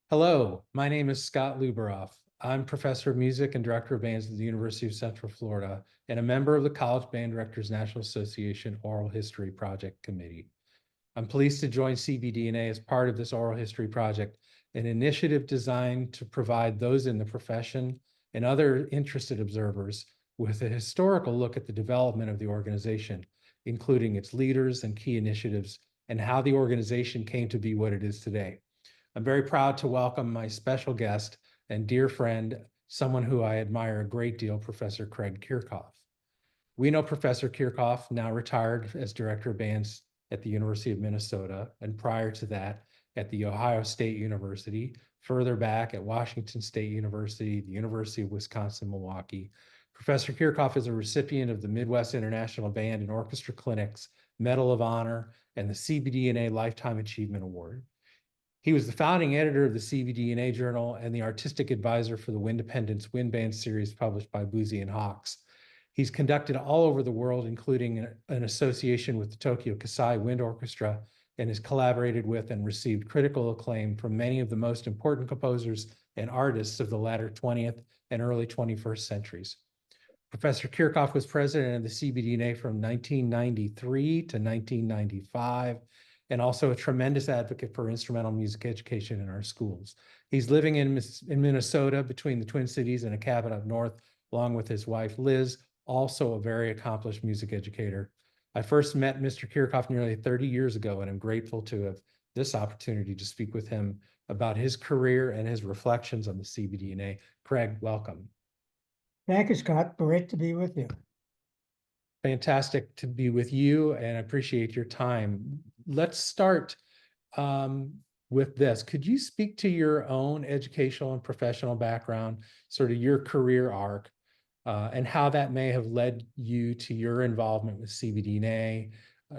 Hello, my name is Scott Lubaroff. I'm professor of music and director of bands at the University of Central Florida and a member of the College Band Directors National Association Oral History Project Committee. I'm pleased to join CBDNA as part of this oral history project, an initiative designed to provide those in the profession and other interested observers with a historical look at the development of the organization, including its leaders and key initiatives and how the organization came to be what it is today. I'm very proud to welcome my special guest and dear friend, someone who I admire a great deal, Professor Craig Kirchhoff. We know Professor Kirchhoff, now retired as director of bands at the University of Minnesota, and prior to that at the Ohio State University, further back at Washington State University, the University of Wisconsin-Milwaukee. Professor Kirchhoff is a recipient of the Midwest International Band and Orchestra Clinic's Medal of Honor and the CBDNA Lifetime Achievement Award. He was the founding editor of the CBDNA Journal and the artistic advisor for the Windependence Wind Band series published by Boosey and Hawkes. He's conducted all over the world, including an association with the Tokyo Kasai Wind Orchestra, and has collaborated with and received critical acclaim from many of the most important composers and artists of the latter 20th and early 21st centuries. Professor Kirchhoff was president of the CBDNA from 1993 to 1995, and also a tremendous advocate for instrumental music education in our schools. He's living in Minnesota between the Twin Cities and a cabin up north, along with his wife, Liz, also a very accomplished music educator. I first met Mr. Kirchhoff nearly 30 years ago, and I'm grateful to have this opportunity to speak with him about his career and his reflections on the CBDNA. Craig, welcome. Thank you, Scott. Great to be with you. Fantastic to be with you, and I appreciate your time. Let's start with this. Could you speak to your own educational and professional background, sort of your career arc, and how that may have led you to your involvement with CBDNA?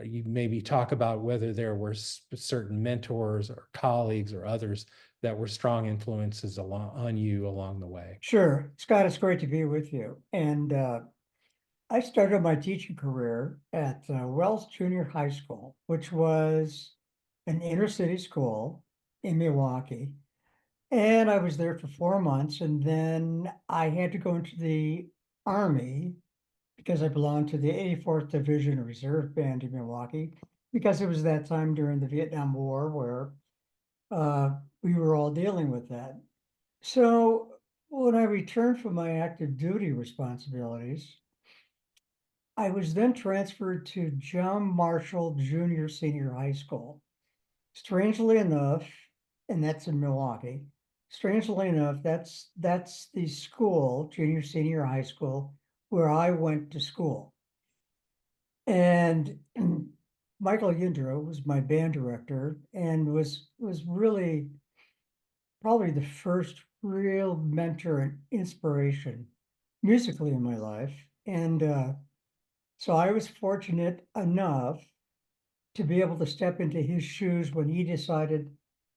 You maybe talk about whether there were certain mentors or colleagues or others that were strong influences on you along the way. Sure. Scott, it's great to be with you. And I started my teaching career at Wells Junior High School, which was an inner city school in Milwaukee. And I was there for 4 months. And then I had to go into the Army because I belonged to the 84th Division Reserve Band in Milwaukee, because it was that time during the Vietnam War where we were all dealing with that. So when I returned from my active duty responsibilities, I was then transferred to John Marshall Junior Senior High School. Strangely enough, and that's in Milwaukee. Strangely enough, that's the school, junior senior high school, where I went to school. And Michael Yindro was my band director and was really probably the first real mentor and inspiration musically in my life. And so I was fortunate enough to be able to step into his shoes when he decided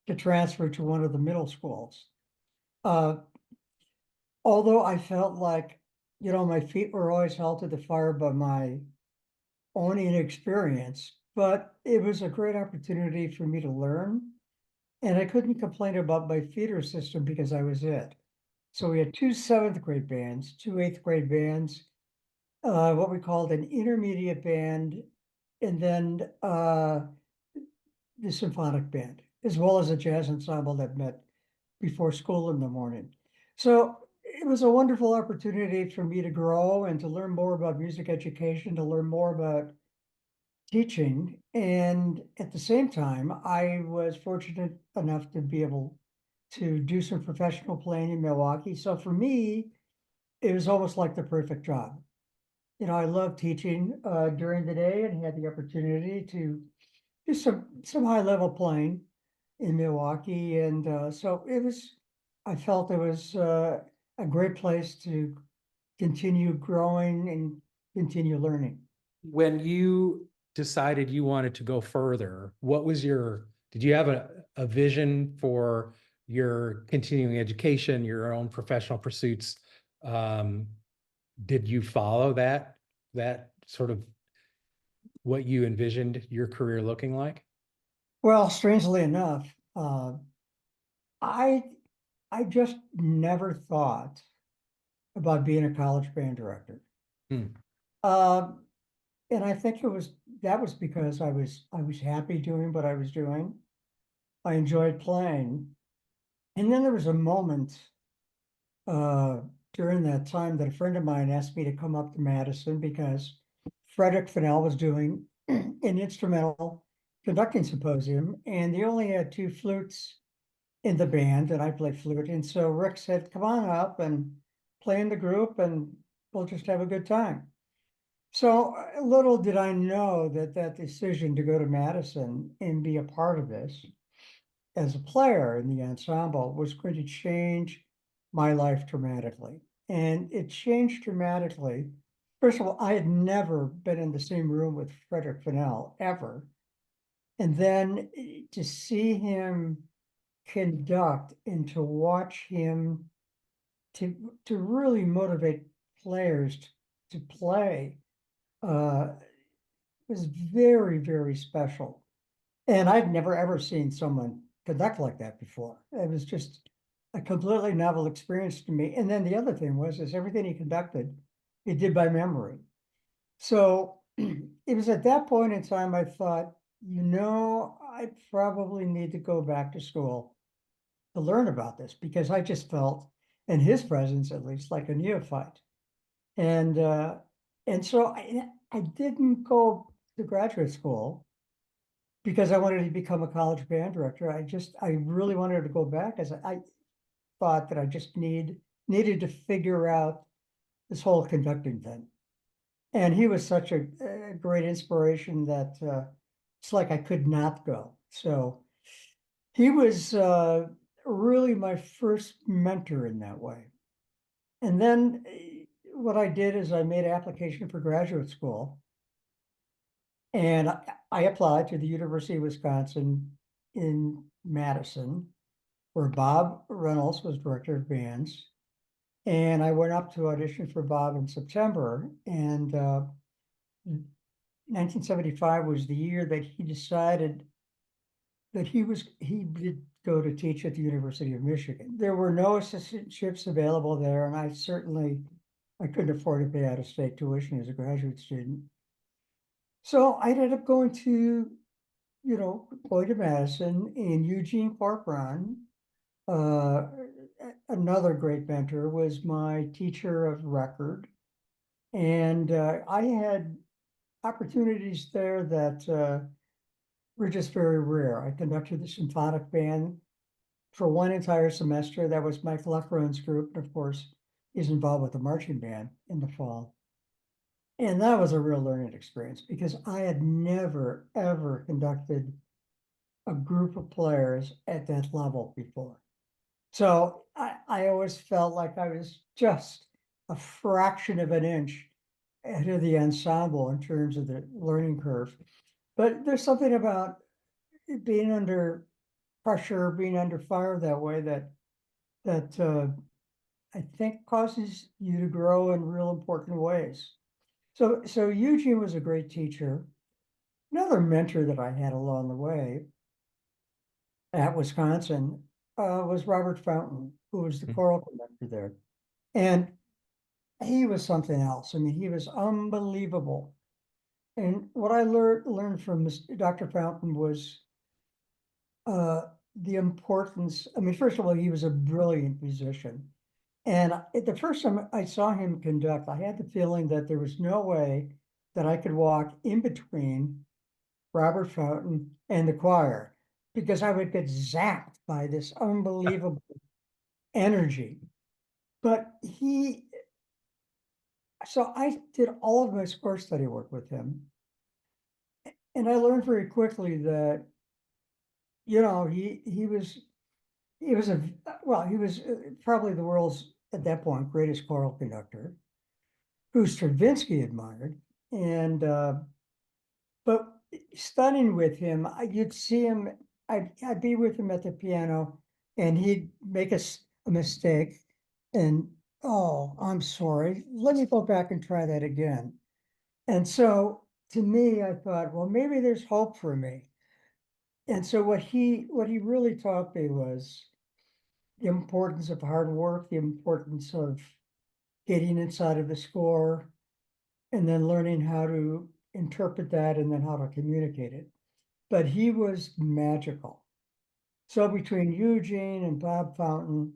to transfer to one of the middle schools. Although I felt like, my feet were always held to the fire by my own inexperience, but it was a great opportunity for me to learn. And I couldn't complain about my feeder system because I was it. So we had two seventh grade bands, two eighth grade bands, what we called an intermediate band, and then the symphonic band, as well as a jazz ensemble that met before school in the morning. So it was a wonderful opportunity for me to grow and to learn more about music education, to learn more about teaching. And at the same time, I was fortunate enough to be able to do some professional playing in Milwaukee. So for me, it was almost like the perfect job. I love teaching during the day and had the opportunity to do some high level playing in Milwaukee. And so I felt it was a great place to continue growing and continue learning. When you decided you wanted to go further, did you have a vision for your continuing education, your own professional pursuits? Did you follow that sort of what you envisioned your career looking like? Well, strangely enough, I just never thought about being a college band director. Hmm. Um, and I think that was because I was happy doing what I was doing. I enjoyed playing. And then there was a moment uh, during that time that a friend of mine asked me to come up to Madison because Frederick Fennell was doing an instrumental conducting symposium, and they only had two flutes in the band, and I play flute. And so Rick said, "Come on up and play in the group, and we'll just have a good time." So little did I know that that decision to go to Madison and be a part of this as a player in the ensemble was going to change my life dramatically. And it changed dramatically. First of all, I had never been in the same room with Frederick Fennell ever. And then to see him conduct and to watch him to really motivate players to play was very, very special. And I'd never ever seen someone conduct like that before. It was just a completely novel experience to me. And then the other thing is everything he conducted, he did by memory. So it was at that point in time I thought, I probably need to go back to school to learn about this because I just felt, in his presence at least, like a neophyte. And uh, and so I didn't go to graduate school because I wanted to become a college band director. I really wanted to go back as I thought that I just needed to figure out this whole conducting thing. And he was such a great inspiration that it's like I could not go. So he was really my first mentor in that way. And then what I did is I made an application for graduate school. And I applied to the University of Wisconsin in Madison, where Bob Reynolds was director of bands. And I went up to audition for Bob in September. And 1975 was the year that he decided that he did go to teach at the University of Michigan. There were no assistantships available there, and I couldn't afford to pay out of state tuition as a graduate student. So I ended up going to Madison, and Eugene Corcoran, uh, another great mentor, was my teacher of record. And I had opportunities there that were just very rare. I conducted the symphonic band for one entire semester. That was Mike Lefron's group. And of course, he's involved with the marching band in the fall. And that was a real learning experience because I had never, ever conducted a group of players at that level before. So I always felt like I was just a fraction of an inch ahead of the ensemble in terms of the learning curve. But there's something about being under pressure, being under fire that way that I think causes you to grow in real important ways. So Eugene was a great teacher. Another mentor that I had along the way at Wisconsin was Robert Fountain, who was the choral conductor there. And he was something else. I mean, he was unbelievable. And what I learned from Dr. Fountain was uh, the importance. I mean, first of all, he was a brilliant musician. And the first time I saw him conduct, I had the feeling that there was no way that I could walk in between Robert Fountain and the choir because I would get zapped by this unbelievable energy. But so I did all of my score study work with him. And I learned very quickly that, he was he was probably the world's, at that point, greatest choral conductor, who Stravinsky admired. And, but studying with him, you'd see him, I'd be with him at the piano and he'd make a mistake and, oh, I'm sorry, let me go back and try that again. And so to me, I thought, well, maybe there's hope for me. And so what he really taught me was the importance of hard work, the importance of getting inside of the score, and then learning how to interpret that and then how to communicate it. But he was magical. So between Eugene and Bob Fountain,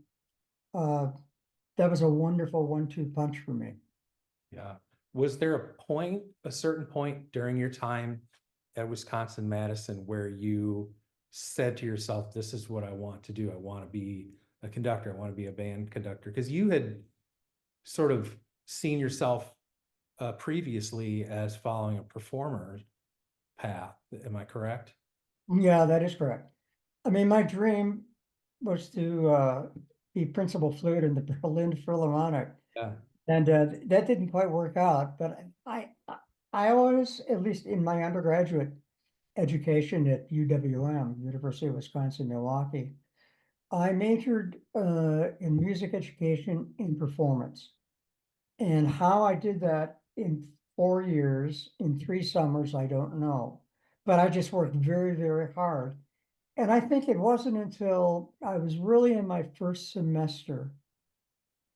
that was a wonderful 1-2 punch for me. Yeah. Was there a certain point during your time at Wisconsin-Madison where you said to yourself, this is what I want to do. I want to be a conductor. I want to be a band conductor. Because you had sort of seen yourself previously as following a performer path. Am I correct? Yeah, that is correct. I mean, my dream was to be principal flute in the Berlin Philharmonic. Yeah. And that didn't quite work out, but I always, at least in my undergraduate education at UWM, University of Wisconsin-Milwaukee, I majored in music education and performance. And how I did that in 4 years, in 3 summers, I don't know. But I just worked very, very hard. And I think it wasn't until I was really in my first semester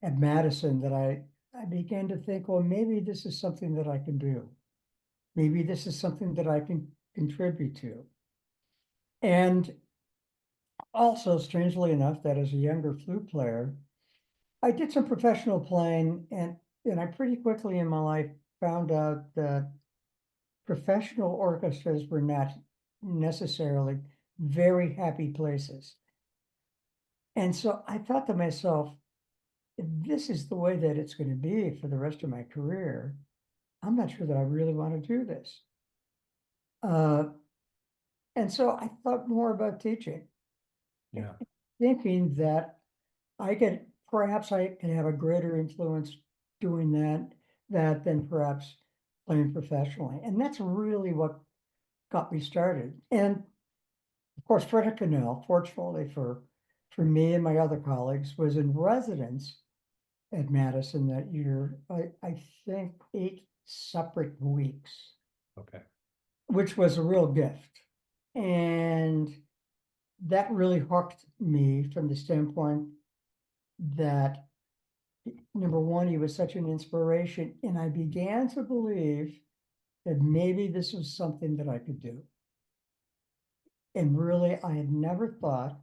at Madison that I began to think, well, maybe this is something that I can do. Maybe this is something that I can contribute to. And also, strangely enough, that as a younger flute player, I did some professional playing, and I pretty quickly in my life found out that professional orchestras were not necessarily very happy places. And so I thought to myself, if this is the way that it's going to be for the rest of my career, I'm not sure that I really want to do this. And so I thought more about teaching, Yeah. thinking that perhaps I can have a greater influence doing that than perhaps playing professionally. And that's really what got me started. And of course, Frederick Cannell, fortunately for me and my other colleagues, was in residence at Madison that year, I think 8 separate weeks, Okay. which was a real gift. And that really hooked me from the standpoint that, number one, he was such an inspiration. And I began to believe that maybe this was something that I could do. And really, I had never thought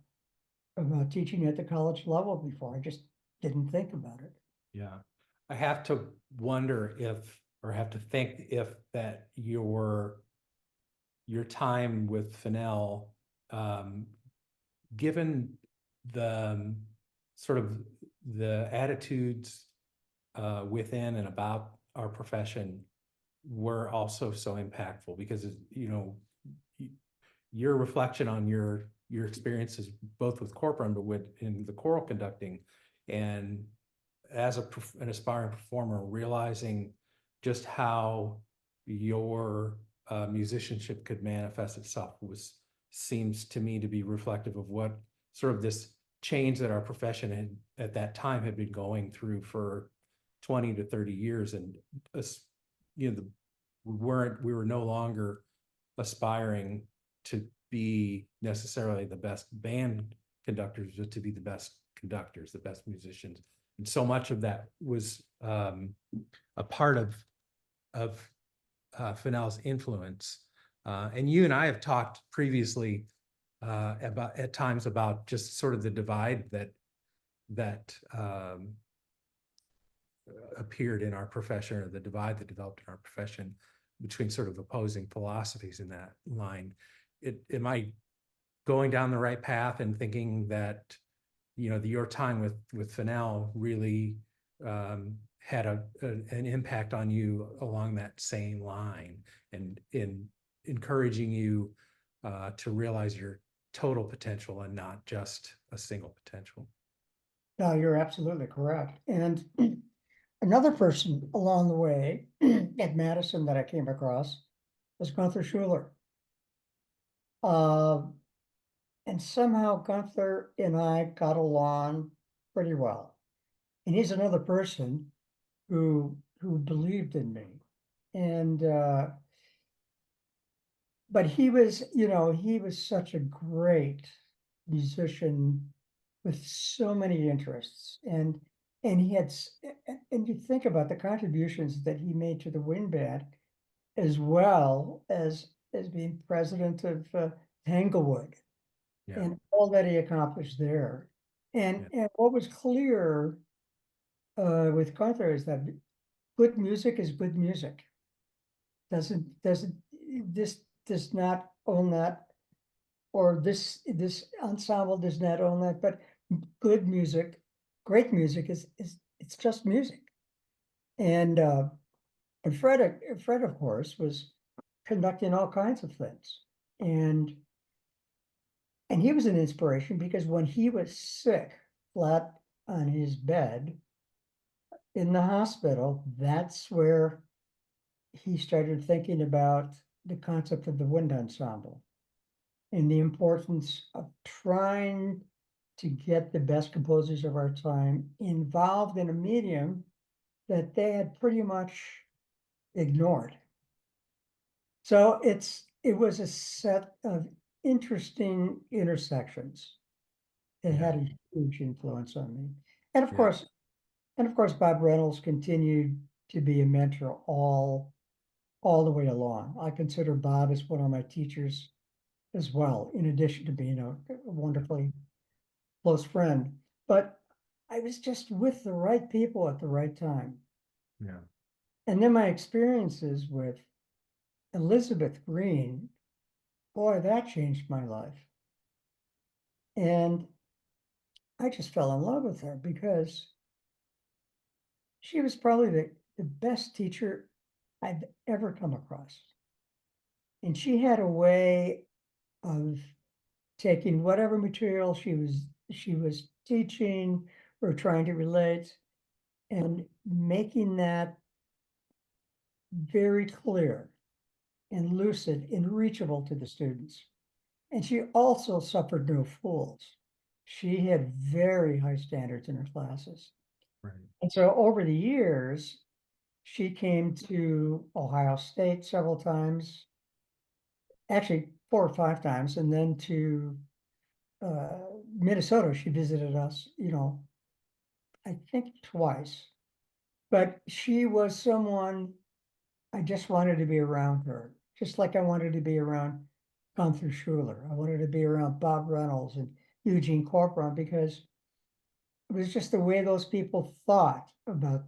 about teaching at the college level before. I just didn't think about it. Yeah. I have to wonder if, or have to think if that your time with Fennell, given the sort of the attitudes within and about our profession were also so impactful, because your reflection on your experiences both with corporum but in the choral conducting, and as an aspiring performer, realizing just how your musicianship could manifest itself seems to me to be reflective of what sort of this change that our profession had at that time had been going through for 20 to 30 years. And we were no longer aspiring to be necessarily the best band conductors, but to be the best conductors, the best musicians. And so much of that was a part of Fennell's influence. And you and I have talked previously at times about just sort of the divide that appeared in our profession, or the divide that developed in our profession between sort of opposing philosophies in that line. Am I going down the right path and thinking that, your time with Fennell really had an impact on you along that same line, and in encouraging you to realize your total potential and not just a single potential? No, you're absolutely correct. And another person along the way at Madison that I came across was Gunther Schuller. And somehow Gunther and I got along pretty well. And he's another person who believed in me. And but he was such a great musician with so many interests, and he had, and you think about the contributions that he made to the wind band, as well as being president of Tanglewood, Yeah. and all that he accomplished there. And what was clear with Gunther is that good music is good music. Doesn't this does not own that, or this ensemble does not own that, but good music, great music is it's just music. And Fred, of course, was conducting all kinds of things. And he was an inspiration because when he was sick, flat on his bed in the hospital, that's where he started thinking about the concept of the wind ensemble and the importance of trying to get the best composers of our time involved in a medium that they had pretty much ignored. So it was a set of interesting intersections. It had a huge influence on me. And of Yeah. course, Bob Reynolds continued to be a mentor all the way along. I consider Bob as one of my teachers as well, in addition to being a wonderfully close friend. But I was just with the right people at the right time. Yeah. And then my experiences with Elizabeth Green, boy, that changed my life. And I just fell in love with her because she was probably the best teacher I've ever come across. And she had a way of taking whatever material she was teaching or trying to relate and making that very clear and lucid and reachable to the students. And she also suffered no fools. She had very high standards in her classes. Right. And so over the years, she came to Ohio State several times, actually 4 or 5 times, and then to Minnesota. She visited us, I think twice. But she was someone I just wanted to be around her, just like I wanted to be around Gunther Schuller. I wanted to be around Bob Reynolds and Eugene Corcoran because it was just the way those people thought about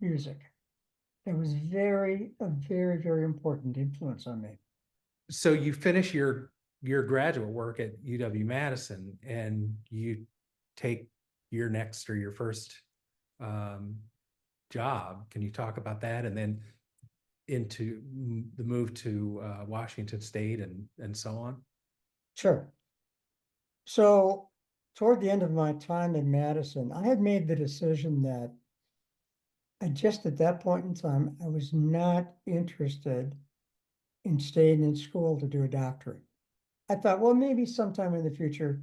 music. It was a very, very important influence on me. So you finish your graduate work at UW-Madison and you take your next or your first job. Can you talk about that? And then into the move to Washington State and so on? Sure. So toward the end of my time in Madison, I had made the decision that I just at that point in time, I was not interested in staying in school to do a doctorate. I thought, well, maybe sometime in the future,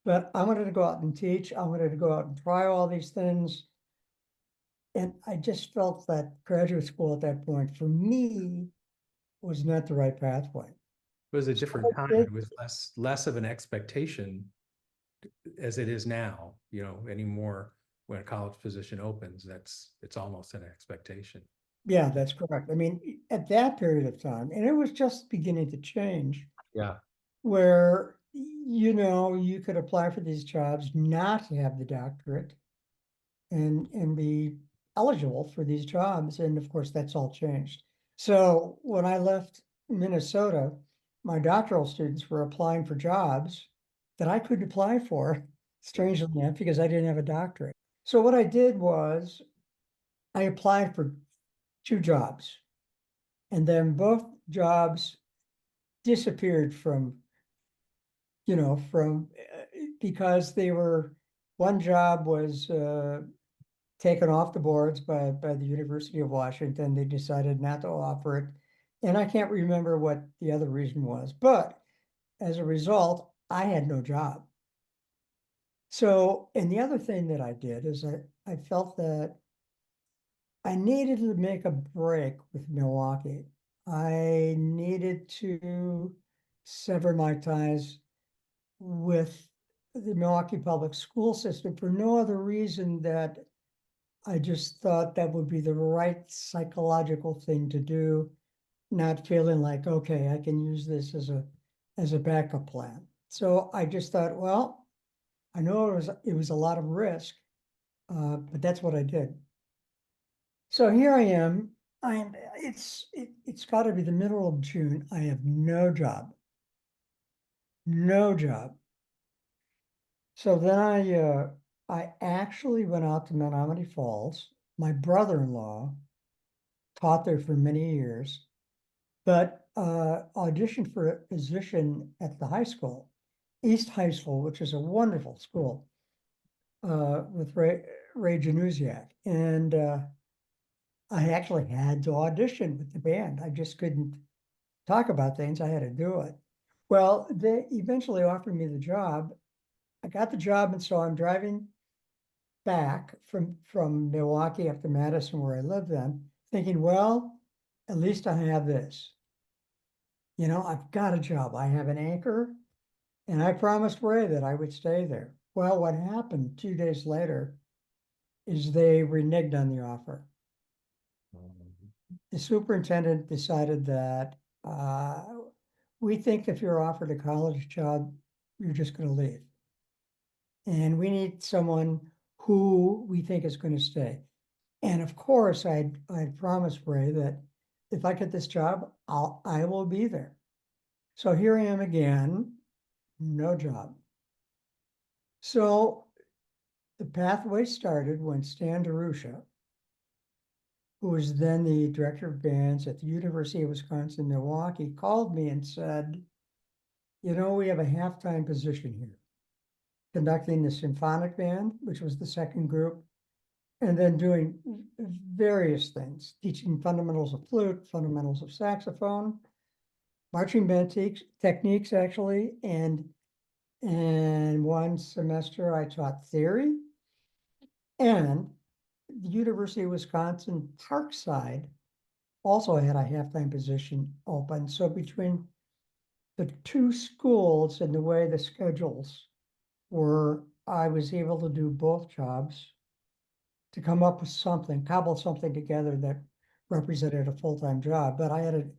but I wanted to go out and teach. I wanted to go out and try all these things. And I just felt that graduate school at that point for me was not the right pathway. It was a So different I time. did- It was less of an expectation as it is now, anymore. When a college position opens, it's almost an expectation. Yeah, that's correct. I mean, at that period of time, and it was just beginning to change, Yeah. where, you could apply for these jobs, not have the doctorate and be eligible for these jobs. And of course, that's all changed. So when I left Minnesota, my doctoral students were applying for jobs that I couldn't apply for, strangely enough, because I didn't have a doctorate. So what I did was I applied for 2 jobs, and then both jobs disappeared from because one job was taken off the boards by the University of Washington. They decided not to offer it. And I can't remember what the other reason was, but as a result, I had no job. So, and the other thing that I did is I felt that I needed to make a break with Milwaukee. I needed to sever my ties with the Milwaukee public school system for no other reason that I just thought that would be the right psychological thing to do, not feeling like, okay, I can use this as a backup plan. So I just thought, well, I know it was a lot of risk, but that's what I did. So here I am. It's got to be the middle of June. I have no job, no job. So then I actually went out to Menominee Falls. My brother-in-law taught there for many years, but auditioned for a position at the high school, East High School, which is a wonderful school, with Ray Januziak. And I actually had to audition with the band. I just couldn't talk about things. I had to do it. Well, they eventually offered me the job. I got the job, and so I'm driving back from Milwaukee up to Madison, where I lived then, thinking, well, at least I have this. You know, I've got a job. I have an anchor, and I promised Ray that I would stay there. Well, what happened 2 days later is they reneged on the offer. The superintendent decided that we think if you're offered a college job, you're just going to leave. And we need someone who we think is going to stay. And of course, I'd promised Ray that if I get this job, I will be there. So here I am again, no job. So the pathway started when Stan DeRusha, who was then the director of bands at the University of Wisconsin-Milwaukee, called me and said, you know, we have a half-time position here, conducting the symphonic band, which was the second group, and then doing various things, teaching fundamentals of flute, fundamentals of saxophone, marching band techniques actually, and one semester I taught theory, and the University of Wisconsin Parkside also had a half-time position open. So between the two schools and the way the schedules were, I was able to do both jobs to come up with something, cobble something together that represented a full-time job. But I had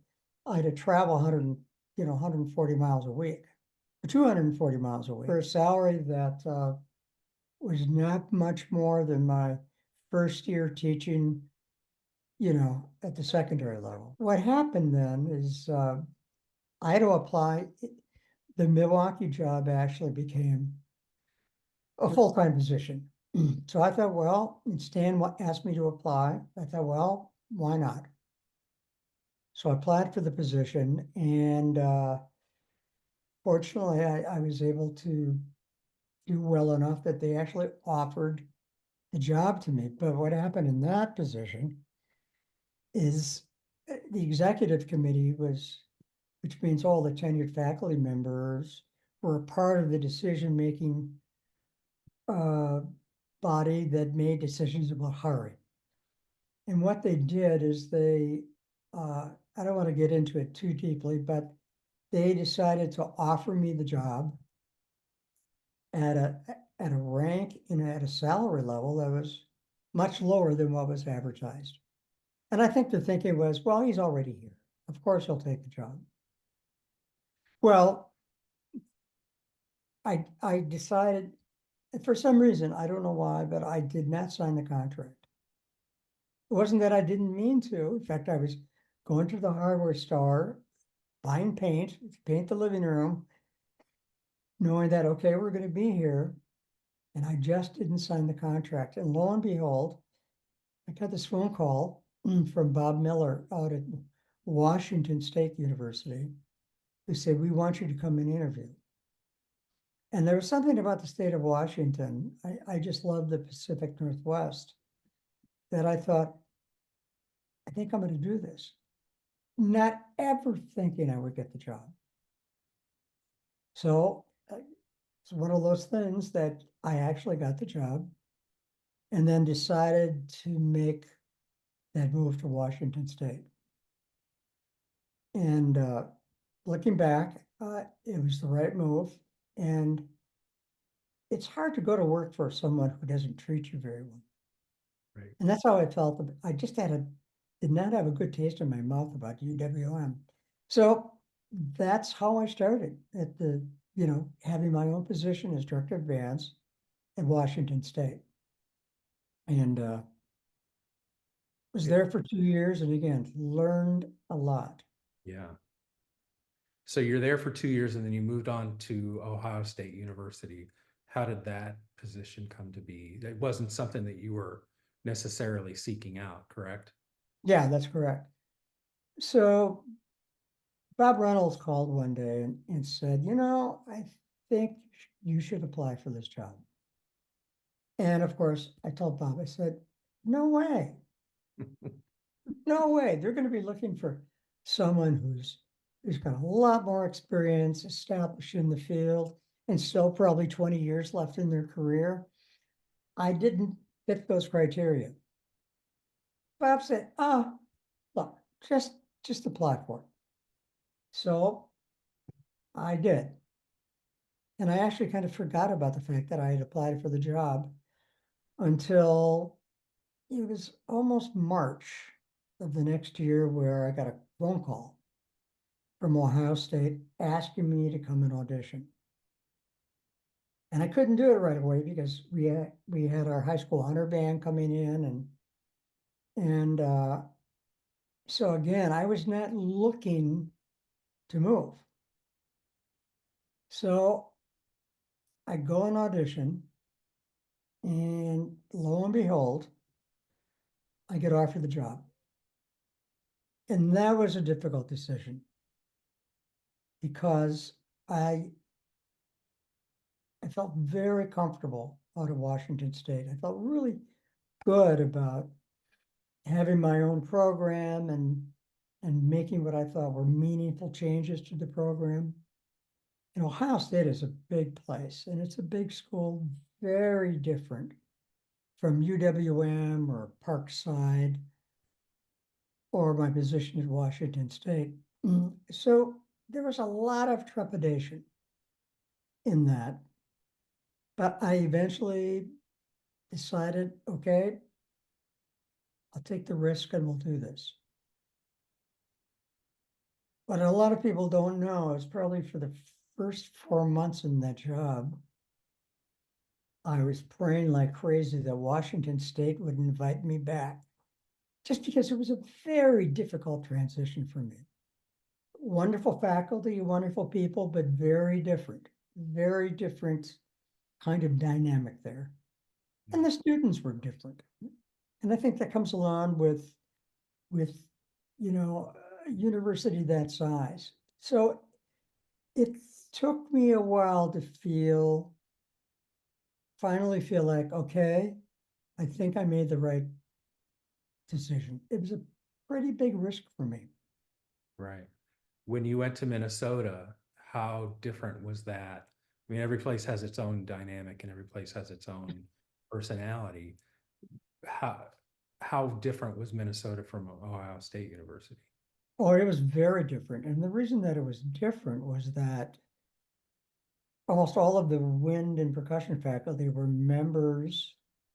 to travel 140 miles a week, 240 miles a week for a salary that was not much more than my first year teaching, at the secondary level. What happened then is I had to apply. The Milwaukee job actually became a full-time position. So I thought, well, and Stan asked me to apply. I thought, well, why not? So I applied for the position, and fortunately, I was able to do well enough that they actually offered the job to me. But what happened in that position is the executive committee which means all the tenured faculty members were a part of the decision-making body that made decisions about hiring. And what they did is I don't want to get into it too deeply, but they decided to offer me the job at a rank and at a salary level that was much lower than what was advertised. And I think the thinking was, well, he's already here. Of course he'll take the job. Well, I decided, for some reason, I don't know why, but I did not sign the contract. It wasn't that I didn't mean to. In fact, I was going to the hardware store, buying paint to paint the living room, knowing that, okay, we're going to be here. And I just didn't sign the contract. And lo and behold, I got this phone call from Bob Miller out at Washington State University, who said, we want you to come and interview. And there was something about the state of Washington. I just love the Pacific Northwest that I thought, I think I'm going to do this. Not ever thinking I would get the job. So it's one of those things that I actually got the job and then decided to make that move to Washington State. And looking back, it was the right move. And it's hard to go to work for someone who doesn't treat you very well. Right. And that's how I felt. I just did not have a good taste in my mouth about UWM. So that's how I started at having my own position as director of advance at Washington State. And was there for 2 years and again, learned a lot. Yeah. So you're there for 2 years and then you moved on to Ohio State University. How did that position come to be? It wasn't something that you were necessarily seeking out, correct? Yeah, that's correct. So Bob Reynolds called one day and said, I think you should apply for this job. And of course, I told Bob, I said, no way. No way. They're going to be looking for someone who's got a lot more experience established in the field and still probably 20 years left in their career. I didn't fit those criteria. Bob said, look, just apply for it. So I did. And I actually kind of forgot about the fact that I had applied for the job until it was almost March of the next year where I got a phone call from Ohio State asking me to come and audition. And I couldn't do it right away because we had our high school honor band coming in and so again, I was not looking to move. So I go and audition, and lo and behold, I get offered the job. And that was a difficult decision because I felt very comfortable out of Washington State. I felt really good about having my own program and making what I thought were meaningful changes to the program. And Ohio State is a big place and it's a big school, very different from UWM or Parkside or my position at Washington State. So there was a lot of trepidation in that. But I eventually decided, okay, I'll take the risk and we'll do this. What a lot of people don't know is probably for the first 4 months in that job, I was praying like crazy that Washington State would invite me back, just because it was a very difficult transition for me. Wonderful faculty, wonderful people, but very different kind of dynamic there. And the students were different. And I think that comes along with a university that size. So it took me a while to finally feel like, okay, I think I made the right decision. It was a pretty big risk for me. Right. When you went to Minnesota, how different was that? I mean, every place has its own dynamic and every place has its own personality. How different was Minnesota from Ohio State University? Oh, it was very different. And the reason that it was different was that almost all of the wind and percussion faculty were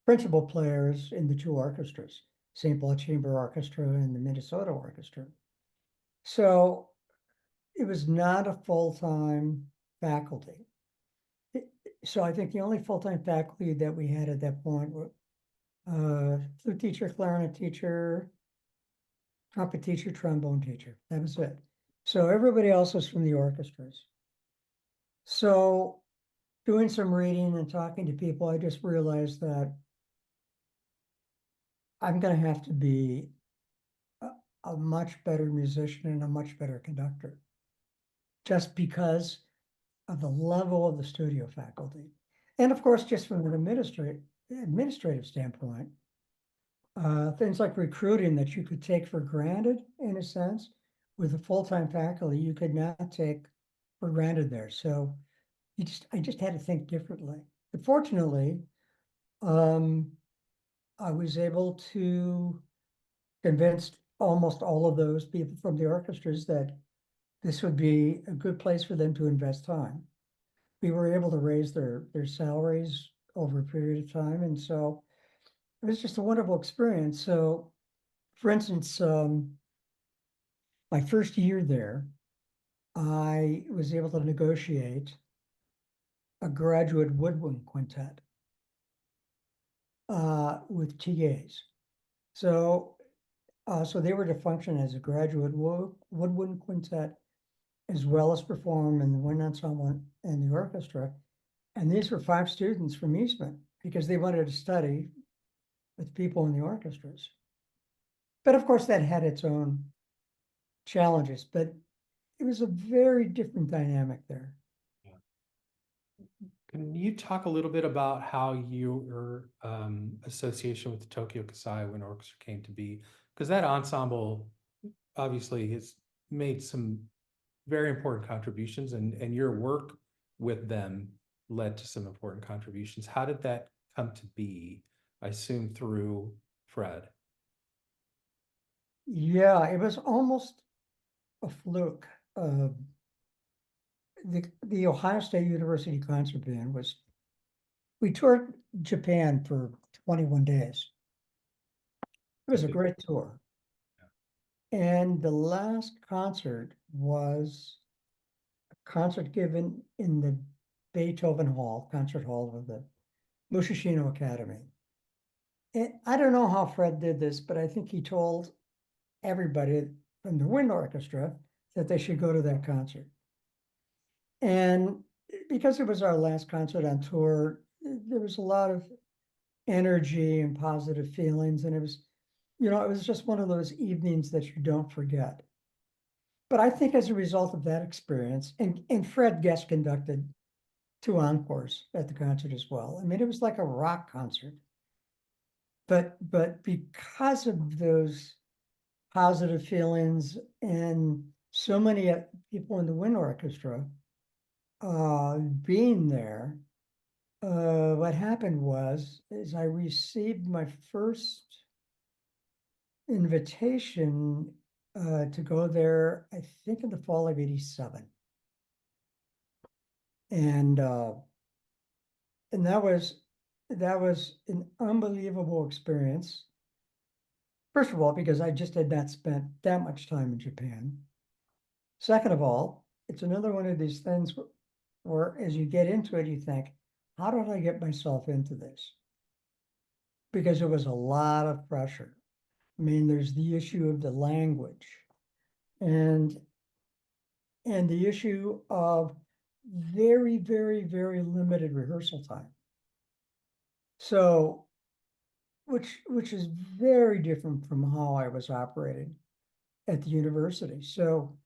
principal players in the two orchestras, St. Paul Chamber Orchestra and the Minnesota Orchestra. So it was not a full-time faculty. So I think the only full-time faculty that we had at that point were flute teacher, clarinet teacher, trumpet teacher, trombone teacher. That was it. So everybody else was from the orchestras. So doing some reading and talking to people, I just realized that I'm going to have to be a much better musician and a much better conductor, just because of the level of the studio faculty. And of course, just from an administrative standpoint, things like recruiting that you could take for granted, in a sense, with a full-time faculty, you could not take for granted there. So I just had to think differently. But fortunately, I was able to convince almost all of those people from the orchestras that this would be a good place for them to invest time. we were able to raise their salaries over a period of time. And so it was just a wonderful experience. So for instance, my first year there, I was able to negotiate a graduate woodwind quintet with TAs. So, so they were to function as a graduate woodwind quintet, as well as perform in the wind ensemble and the orchestra. And these were 5 students from Eastman because they wanted to study with people in the orchestras. But of course, that had its own challenges, but it was a very different dynamic there. Can you talk a little bit about how your association with the Tokyo Kasai Wind Orchestra came to be? Because that ensemble obviously has made some very important contributions, and your work with them led to some important contributions. How did that come to be? I assume through Fred. Yeah, it was almost a fluke. The Ohio State University Concert Band we toured Japan for 21 days. It was a great tour. And the last concert was a concert given in the Beethoven Hall, concert hall of the Musashino Academy. And I don't know how Fred did this, but I think he told everybody from the wind orchestra that they should go to that concert. And because it was our last concert on tour, there was a lot of energy and positive feelings. And it was, it was just one of those evenings that you don't forget. But I think as a result of that experience, and Fred guest conducted 2 encores at the concert as well. I mean, it was like a rock concert. But because of those positive feelings and so many people in the wind orchestra being there, what happened is I received my first invitation to go there, I think in the fall of '87. And that was an unbelievable experience. First of all, because I just had not spent that much time in Japan. Second of all, it's another one of these things where as you get into it, you think, how did I get myself into this? Because it was a lot of pressure. I mean, there's the issue of the language and the issue of very, very, very limited rehearsal time. So, which is very different from how I was operating at the university. So,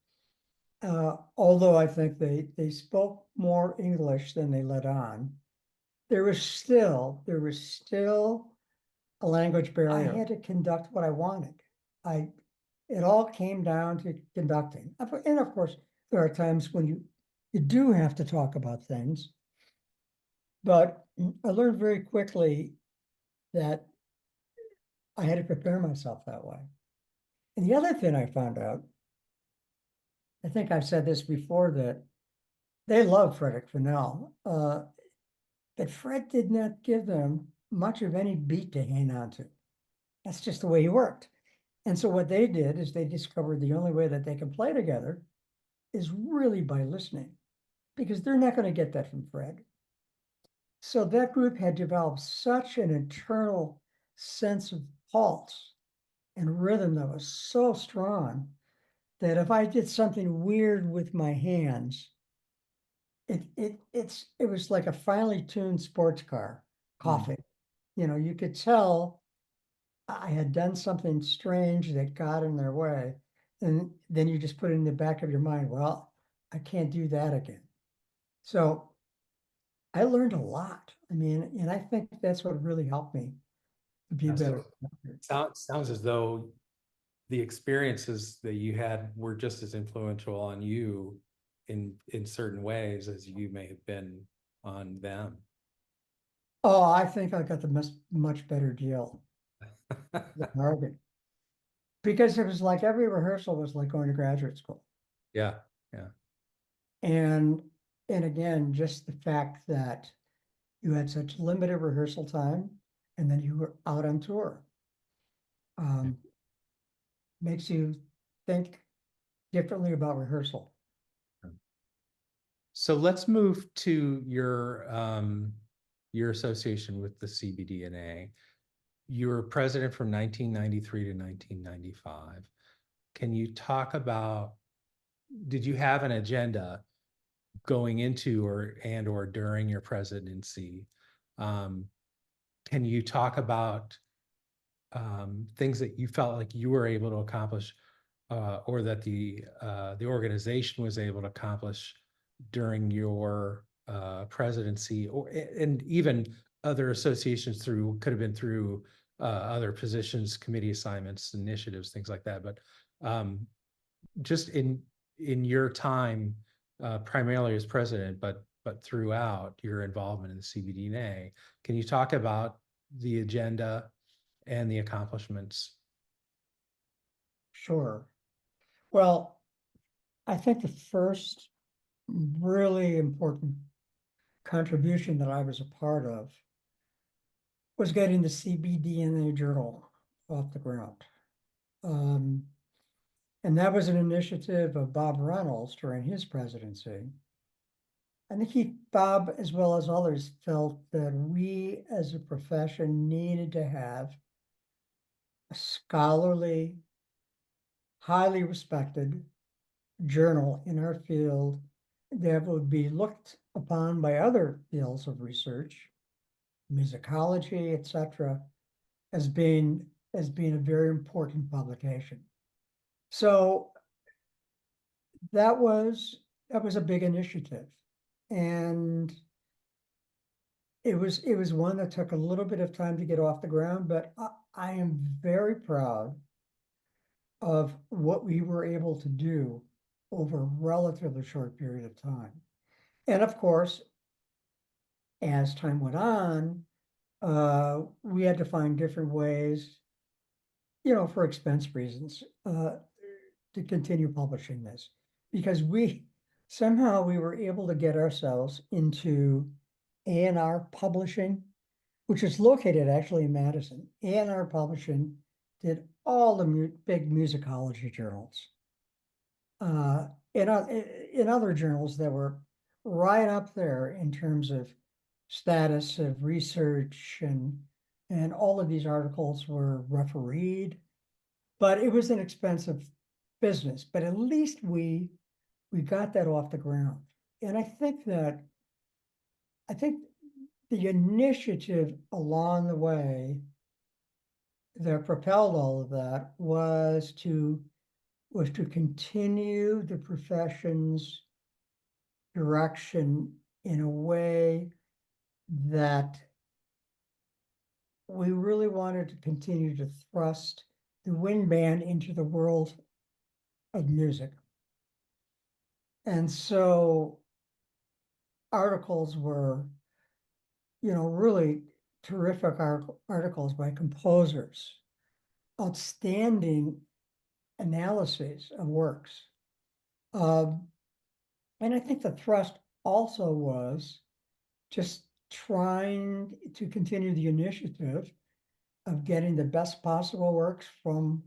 although I think they spoke more English than they let on, there was still a language barrier. I had to conduct what I wanted. It all came down to conducting. And of course, there are times when you do have to talk about things, but I learned very quickly that I had to prepare myself that way. And the other thing I found out, I think I've said this before, that they love Frederick Fennell, but Fred did not give them much of any beat to hang on to. That's just the way he worked. And so what they did is they discovered the only way that they can play together is really by listening, because they're not going to get that from Fred. So that group had developed such an internal sense of pulse and rhythm that was so strong that if I did something weird with my hands, it was like a finely tuned sports car coughing. You could tell I had done something strange that got in their way. And then you just put it in the back of your mind, well, I can't do that again. So I learned a lot. I mean, and I think that's what really helped me to be better. Sounds as though the experiences that you had were just as influential on you in certain ways as you may have been on them. Oh, I think I got the much better deal than Morgan. Because it was like every rehearsal was like going to graduate school. Yeah, yeah. And And again, just the fact that you had such limited rehearsal time and then you were out on tour. Makes you think differently about rehearsal. So let's move to your association with the CBDNA. You were president from 1993 to 1995. Can you talk about, did you have an agenda going into or during your presidency? Can you talk about things that you felt like you were able to accomplish or that the organization was able to accomplish during your presidency, and even other associations could have been through other positions, committee assignments, initiatives, things like that. But just in your time, primarily as president, but throughout your involvement in the CBDNA, can you talk about the agenda and the accomplishments? Sure. Well, I think the first really important contribution that I was a part of was getting the CBDNA journal off the ground. And that was an initiative of Bob Reynolds during his presidency. I think Bob, as well as others, felt that we as a profession needed to have a scholarly, highly respected journal in our field that would be looked upon by other fields of research, musicology, etc., as being a very important publication. So that was a big initiative, and it was one that took a little bit of time to get off the ground, but I am very proud of what we were able to do over a relatively short period of time. And of course, as time went on, we had to find different ways, for expense reasons, to continue publishing this, because somehow we were able to get ourselves into A&R Publishing, which is located actually in Madison. A&R Publishing did all the big musicology journals. In other journals that were right up there in terms of status of research, and all of these articles were refereed, but it was an expensive business. But at least we got that off the ground. And I think the initiative along the way that propelled all of that was to continue the profession's direction in a way that we really wanted to continue to thrust the wind band into the world of music. And so articles were, really terrific articles by composers, outstanding analyses of works. And I think the thrust also was just trying to continue the initiative of getting the best possible works from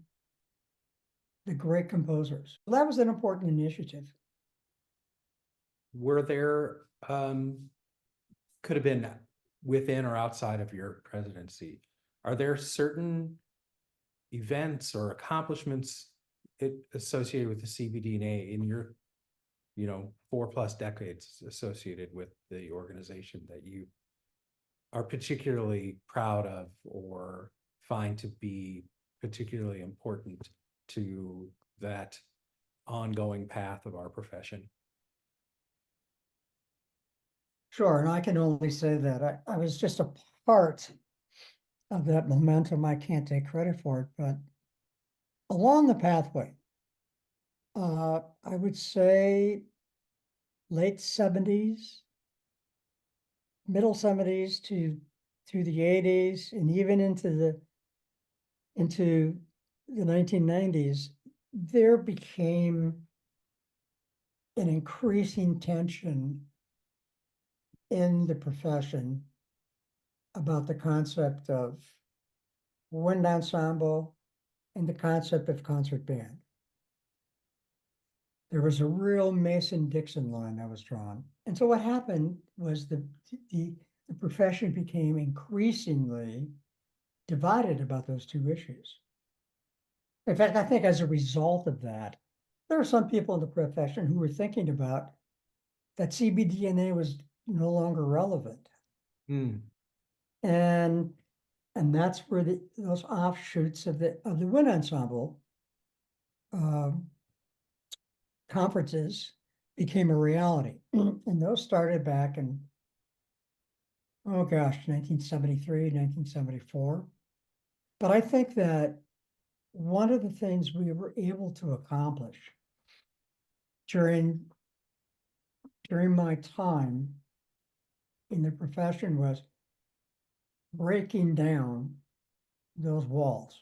the great composers. That was an important initiative. Were there, could have been within or outside of your presidency, are there certain events or accomplishments associated with the CBDNA in your 4+ decades associated with the organization that you are particularly proud of or find to be particularly important to that ongoing path of our profession? Sure, and I can only say that I was just a part of that momentum. I can't take credit for it, but along the pathway, I would say late 70s, middle 70s through the 80s, and even into the 1990s, there became an increasing tension in the profession about the concept of wind ensemble and the concept of concert band. There was a real Mason-Dixon line that was drawn. And so what happened was the profession became increasingly divided about those two issues. In fact, I think as a result of that, there are some people in the profession who were thinking about that CBDNA was no longer relevant. Hmm. And that's where those offshoots of the wind ensemble conferences became a reality. And those started back in, oh gosh, 1973, 1974. But I think that one of the things we were able to accomplish during my time in the profession was breaking down those walls.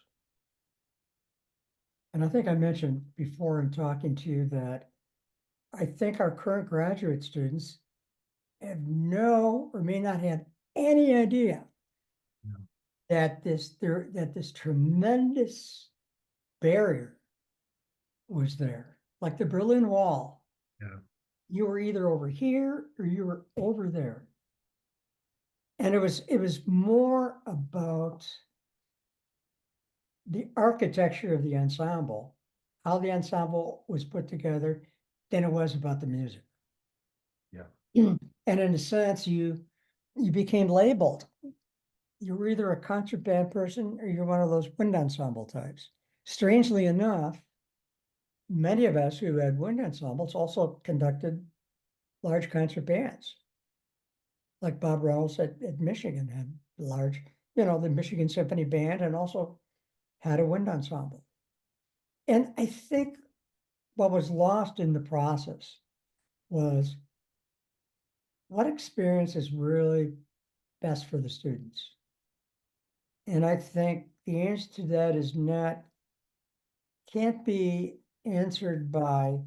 And I think I mentioned before in talking to you that I think our current graduate students have no or may not have any idea that this tremendous barrier was there. Like the Berlin Wall. Yeah. You were either over here or you were over there. And it was more about the architecture of the ensemble, how the ensemble was put together, than it was about the music. Yeah. And in a sense, you became labeled. You were either a concert band person or you're one of those wind ensemble types. Strangely enough, many of us who had wind ensembles also conducted large concert bands. Like Bob Reynolds at Michigan had large, the Michigan Symphony Band, and also had a wind ensemble. And I think what was lost in the process was what experience is really best for the students. And I think the answer to that can't be answered by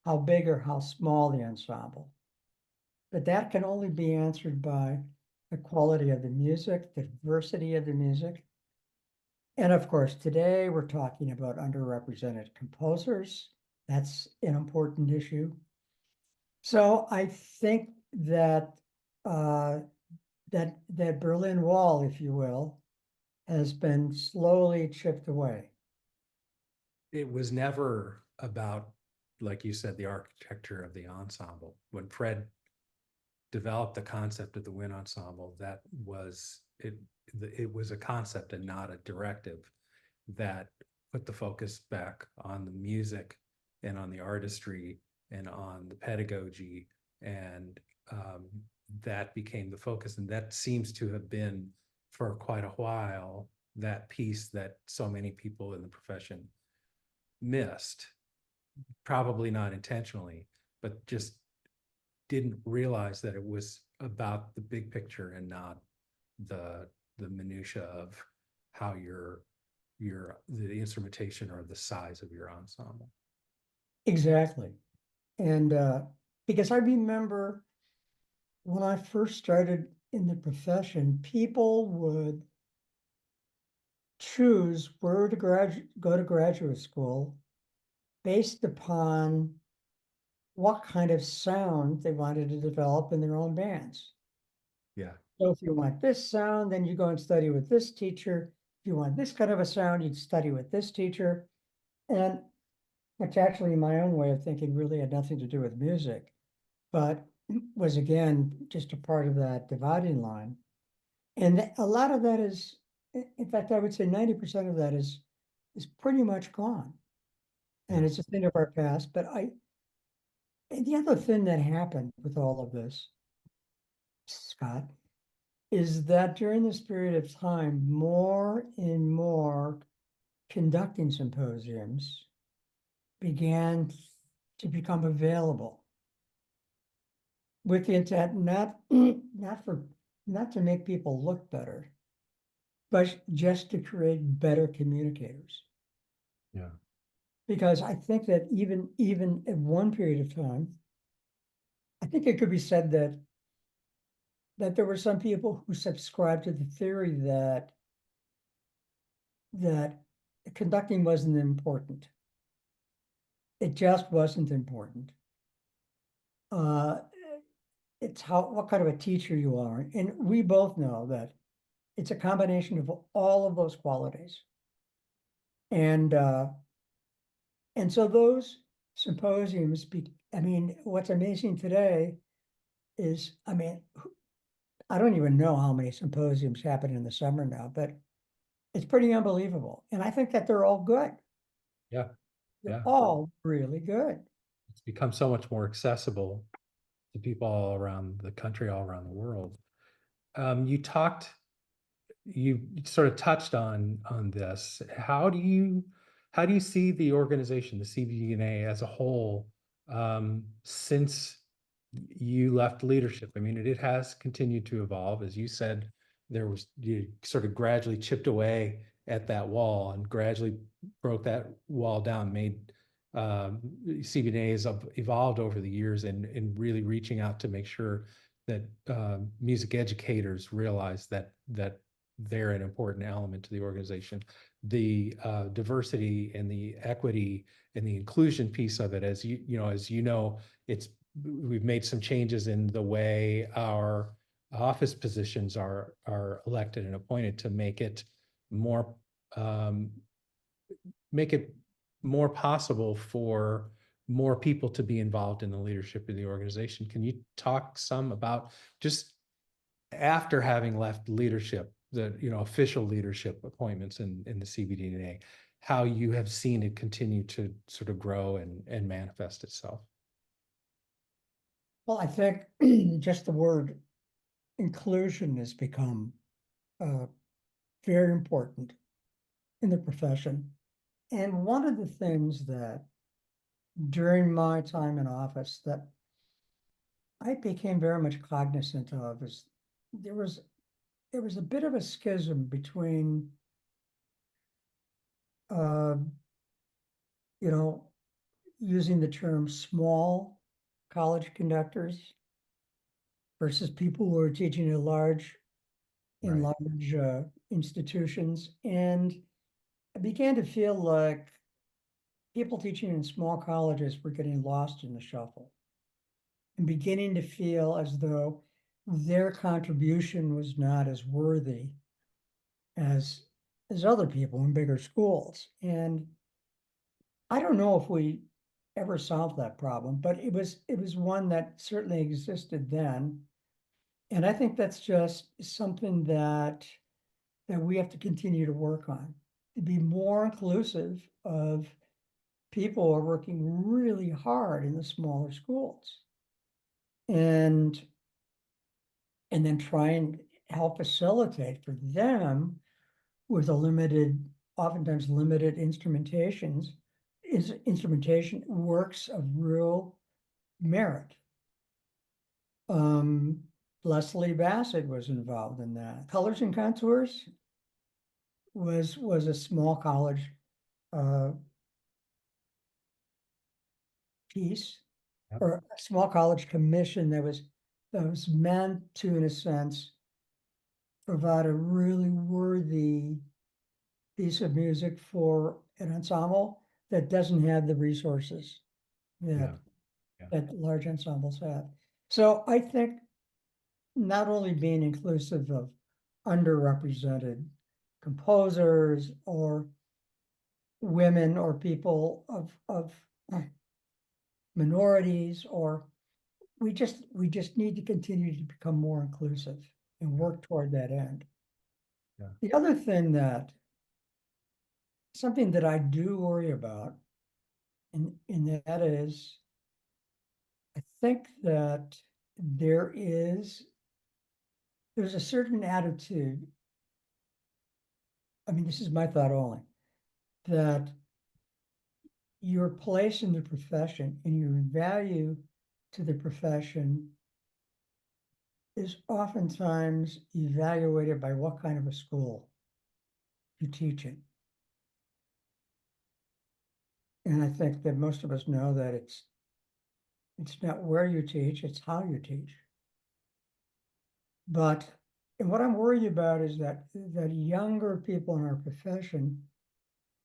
how big or how small the ensemble. But that can only be answered by the quality of the music, the diversity of the music. And of course, today we're talking about underrepresented composers. That's an important issue. So I think that that Berlin Wall, if you will, has been slowly chipped away. It was never about, like you said, the architecture of the ensemble. When Fred developed the concept of the wind ensemble, that was it. It was a concept and not a directive that put the focus back on the music and on the artistry and on the pedagogy, and that became the focus. And that seems to have been for quite a while that piece that so many people in the profession missed, probably not intentionally, but just didn't realize that it was about the big picture and not the minutia of how the instrumentation or the size of your ensemble. Exactly. And because I remember when I first started in the profession, people would choose where to go to graduate school based upon what kind of sound they wanted to develop in their own bands. Yeah. So if you want this sound, then you go and study with this teacher. If you want this kind of a sound, you'd study with this teacher. And which actually, my own way of thinking, really had nothing to do with music, but was again just a part of that dividing line. And a lot of that is, in fact, I would say 90% of that is pretty much gone. And it's a thing of our past. But and the other thing that happened with all of this, Scott, is that during this period of time, more and more conducting symposiums began to become available with the intent not to make people look better, but just to create better communicators. Yeah. Because I think that even at one period of time, I think it could be said that that there were some people who subscribed to the theory that conducting wasn't important. It just wasn't important. It's what kind of a teacher you are. And we both know that it's a combination of all of those qualities. And so those symposiums, I mean, what's amazing today is, I mean, I don't even know how many symposiums happen in the summer now, but it's pretty unbelievable. And I think that they're all good. Yeah. They're Yeah. all really good. It's become so much more accessible to people all around the country, all around the world. You sort of touched on this. How do you see the organization, the CBDNA as a whole, since you left leadership? I mean, it has continued to evolve. As you said, you sort of gradually chipped away at that wall and gradually broke that wall down, made CBDNA has evolved over the years in really reaching out to make sure that music educators realize that they're an important element to the organization. The diversity and the equity and the inclusion piece of it, as you know, we've made some changes in the way our office positions are elected and appointed to make it more possible for more people to be involved in the leadership of the organization. Can you talk some about, just after having left leadership, the official leadership appointments in the CBDNA, how you have seen it continue to sort of grow and manifest itself? Well, I think just the word inclusion has become very important in the profession. And one of the things that during my time in office that I became very much cognizant of is there was a bit of a schism between using the term small college conductors versus people who are teaching in large institutions. And I began to feel like people teaching in small colleges were getting lost in the shuffle and beginning to feel as though their contribution was not as worthy as other people in bigger schools. And I don't know if we ever solved that problem, but it was one that certainly existed then. And I think that's just something that we have to continue to work on, to be more inclusive of people who are working really hard in the smaller schools. And then try and help facilitate for them with oftentimes limited instrumentation works of real merit. Leslie Bassett was involved in that. Colors and Contours was a small college piece, Yep. or a small college commission that was meant to, in a sense, provide a really worthy piece of music for an ensemble that doesn't have the resources that large ensembles have. So I think not only being inclusive of underrepresented composers or women or people of minorities, or we just need to continue to become more inclusive and work toward that end. Yeah. The other thing something that I do worry about, and that is, I think that there's a certain attitude. I mean, this is my thought only, that your place in the profession and your value to the profession is oftentimes evaluated by what kind of a school you teach in. And I think that most of us know that it's not where you teach, it's how you teach. But, and what I'm worried about is that younger people in our profession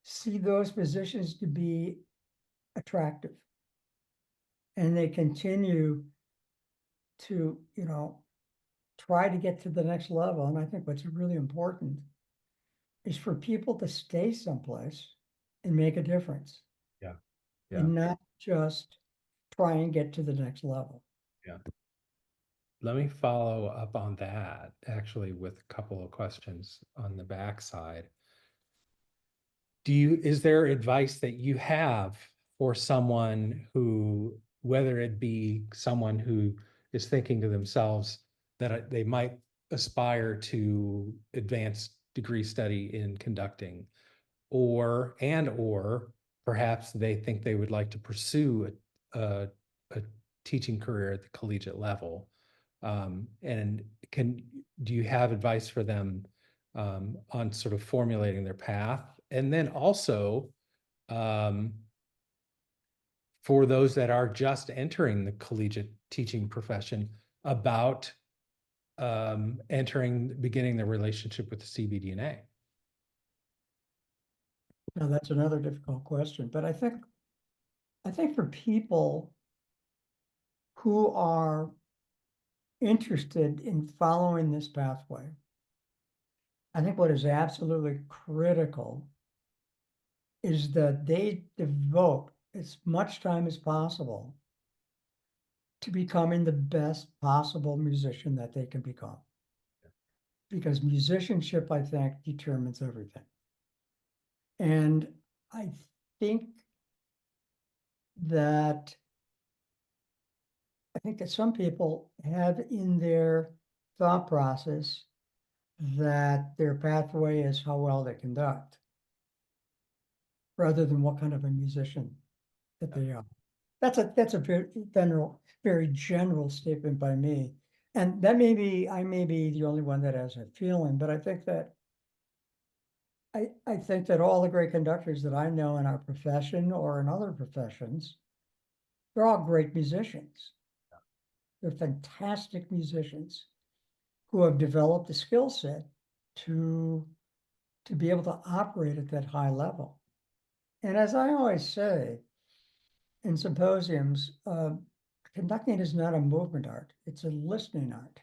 see those positions to be attractive. And they continue to, try to get to the next level. And I think what's really important is for people to stay someplace and make a difference. Yeah. Yeah. And not just try and get to the next level. Yeah. Let me follow up on that actually with a couple of questions on the backside. Is there advice that you have for someone who, whether it be someone who is thinking to themselves that they might aspire to advanced degree study in conducting, or perhaps they think they would like to pursue a teaching career at the collegiate level? And do you have advice for them on sort of formulating their path? And then also, for those that are just entering the collegiate teaching profession, about beginning the relationship with the CBDNA? Now, that's another difficult question, but I think for people who are interested in following this pathway, I think what is absolutely critical is that they devote as much time as possible to becoming the best possible musician that they can become. Because musicianship, I think, determines everything. And I think that some people have in their thought process that their pathway is how well they conduct, rather than what kind of a musician that they are. That's a very general statement by me. And that I may be the only one that has a feeling, but I think that all the great conductors that I know in our profession or in other professions, they're all great musicians. They're fantastic musicians who have developed a skill set to be able to operate at that high level. And as I always say in symposiums, conducting is not a movement art, it's a listening art.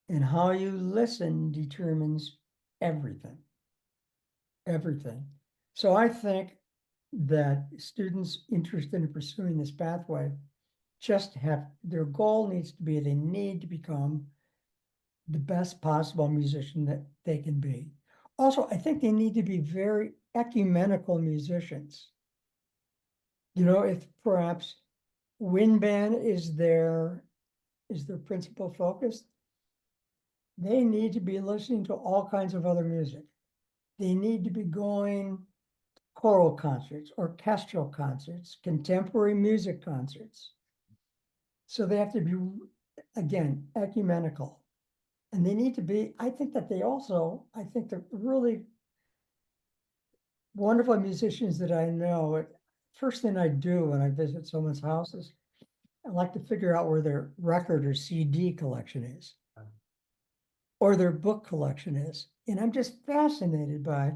And how you listen determines everything. Everything. So I think that students interested in pursuing this pathway just have, their goal needs to be, they need to become the best possible musician that they can be. Also, I think they need to be very ecumenical musicians. If perhaps wind band is their principal focus, they need to be listening to all kinds of other music. They need to be going choral concerts, orchestral concerts, contemporary music concerts. So they have to be, again, ecumenical. And they need to be, I think the really wonderful musicians that I know, first thing I do when I visit someone's house is I like to figure out where their record or CD collection is, or their book collection is. And I'm just fascinated by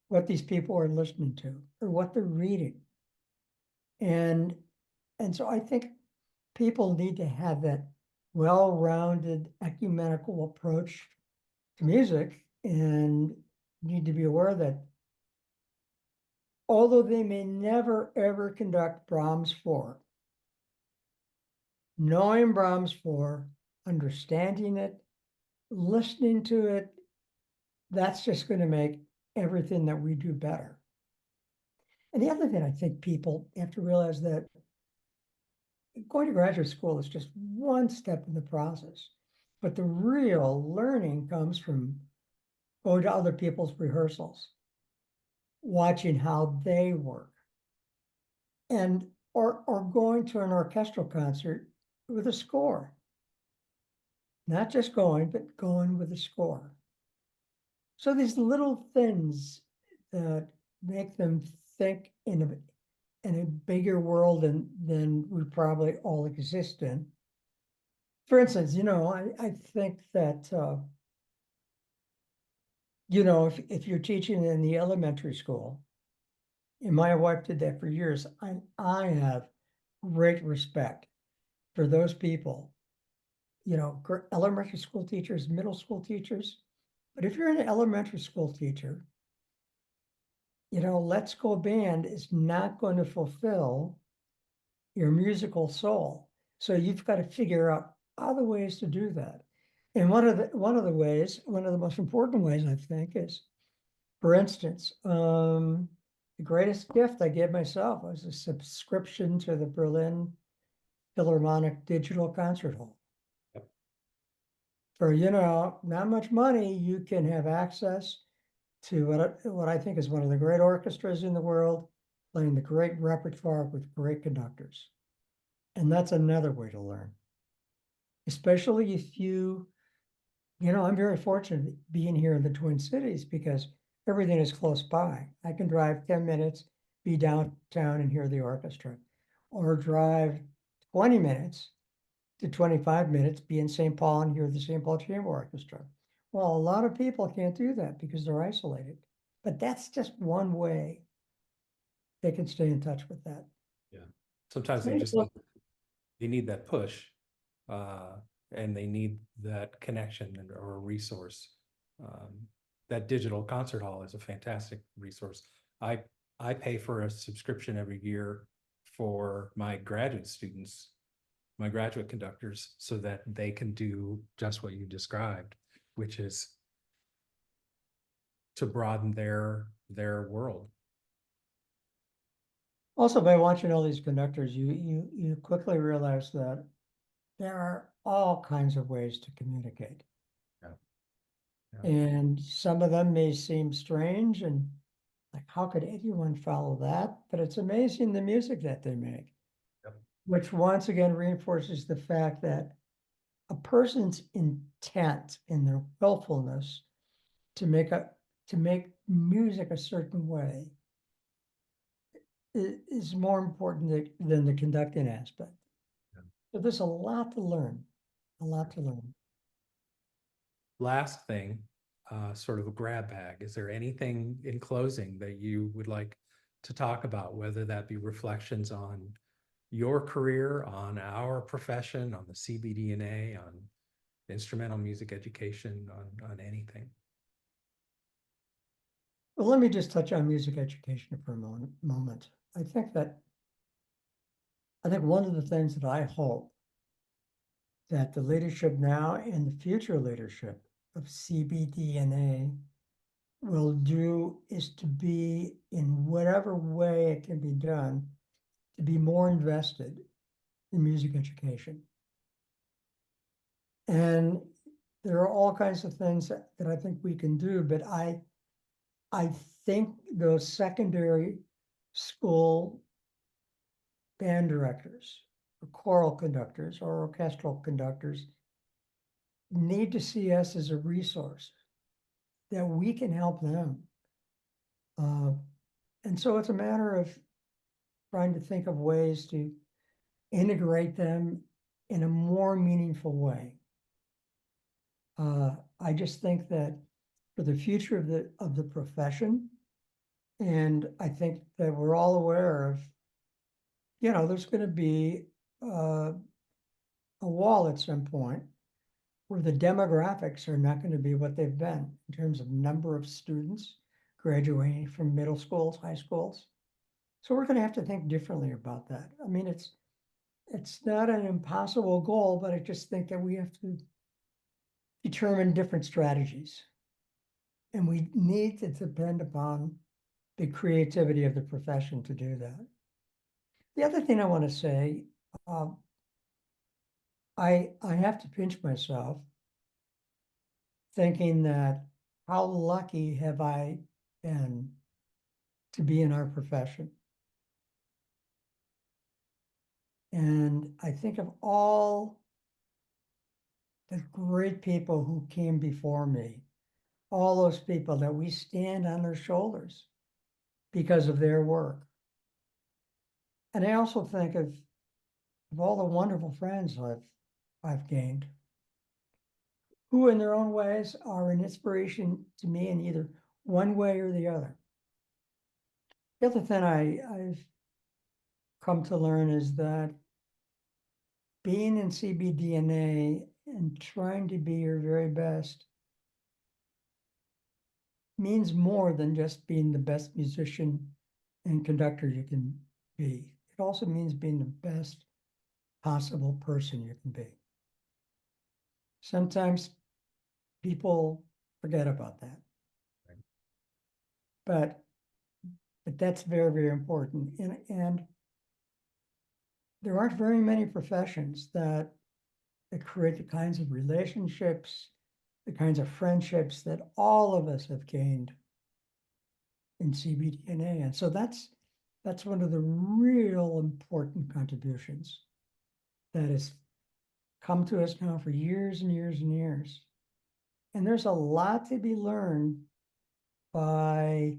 what these people are listening to or what they're reading. And so I think people need to have that well-rounded ecumenical approach to music, and need to be aware that although they may never ever conduct Brahms 4, knowing Brahms 4, understanding it, listening to it, that's just going to make everything that we do better. And the other thing I think people have to realize that going to graduate school is just one step in the process, but the real learning comes from going to other people's rehearsals, watching how they work, and or going to an orchestral concert with a score. Not just going, but going with a score. So these little things that make them think in a bigger world than we probably all exist in, For instance, I think that, if you're teaching in the elementary school, and my wife did that for years, I have great respect for those people, elementary school teachers, middle school teachers. But if you're an elementary school teacher, Let's Go Band is not going to fulfill your musical soul. So you've got to figure out other ways to do that. And one of the most important ways, I think, is, for instance, the greatest gift I gave myself was a subscription to the Berlin Philharmonic Digital Concert Hall. Yep. For, not much money, you can have access to what I think is one of the great orchestras in the world, playing the great repertoire with great conductors. And that's another way to learn. Especially if I'm very fortunate being here in the Twin Cities because everything is close by. I can drive 10 minutes, be downtown and hear the orchestra, or drive 20 minutes to 25 minutes, be in St. Paul and hear the St. Paul Chamber Orchestra. Well, a lot of people can't do that because they're isolated, but that's just one way they can stay in touch with that. Yeah. Sometimes they need that push, and they need that connection or a resource. That digital concert hall is a fantastic resource. I pay for a subscription every year for my graduate students, my graduate conductors, so that they can do just what you described, which is to broaden their world. Also, by watching all these conductors, you quickly realize that there are all kinds of ways to communicate. Yeah. Yeah. And some of them may seem strange and like, how could anyone follow that? But it's amazing the music that they make, Yep. Which once again reinforces the fact that a person's intent and their willfulness to make music a certain way is more important than the conducting aspect. Yeah. So there's a lot to learn, Last thing, sort of a grab bag. Is there anything in closing that you would like to talk about, whether that be reflections on your career, on our profession, on the CBDNA, on instrumental music education, on anything? Well, let me just touch on music education for a moment. I think one of the things that I hope that the leadership now and the future leadership of CBDNA will do is to be, in whatever way it can be done, to be more invested in music education. And there are all kinds of things that I think we can do, but I think those secondary school band directors, or choral conductors, or orchestral conductors need to see us as a resource that we can help them. And so it's a matter of trying to think of ways to integrate them in a more meaningful way. I just think that for the future of the profession, and I think that we're all aware of, there's going to be a wall at some point where the demographics are not going to be what they've been in terms of number of students graduating from middle schools, high schools. So we're going to have to think differently about that. I mean, it's not an impossible goal, but I just think that we have to determine different strategies. And we need to depend upon the creativity of the profession to do that. The other thing I want to say, I have to pinch myself thinking that how lucky have I been to be in our profession. And I think of all the great people who came before me, all those people that we stand on their shoulders because of their work. And I also think of all the wonderful friends I've gained, who in their own ways are an inspiration to me in either one way or the other. The other thing I've come to learn is that being in CBDNA and trying to be your very best means more than just being the best musician and conductor you can be. It also means being the best possible person you can be. Sometimes people forget about that. Right. But that's very, very important. And there aren't very many professions that create the kinds of relationships, the kinds of friendships that all of us have gained in CBDNA. And so that's one of the real important contributions that has come to us now for years and years and years. And there's a lot to be learned by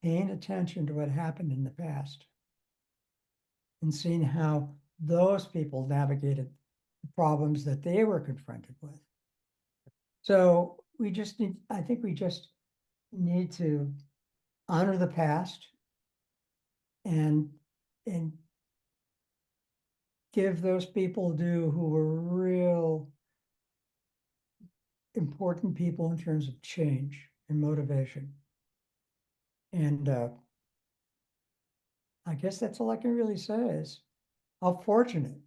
paying attention to what happened in the past and seeing how those people navigated the problems that they were confronted with. So I think we just need to honor the past and give those people due who were real important people in terms of change and motivation. And I guess that's all I can really say is how fortunate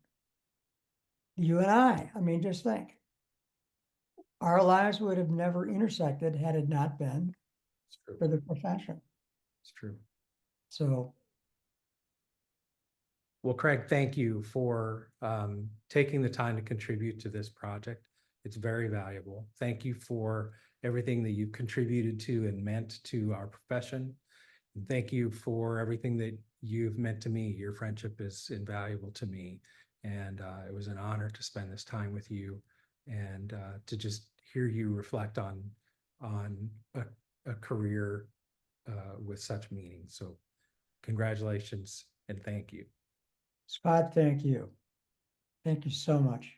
you and I mean, just think, our lives would have never intersected had it not been for the profession. It's true. So, well, Craig, thank you for taking the time to contribute to this project. It's very valuable. Thank you for everything that you've contributed to and meant to our profession. And thank you for everything that you've meant to me. Your friendship is invaluable to me. And it was an honor to spend this time with you and to just hear you reflect on a career with such meaning. So congratulations and thank you. Scott, thank you. Thank you so much.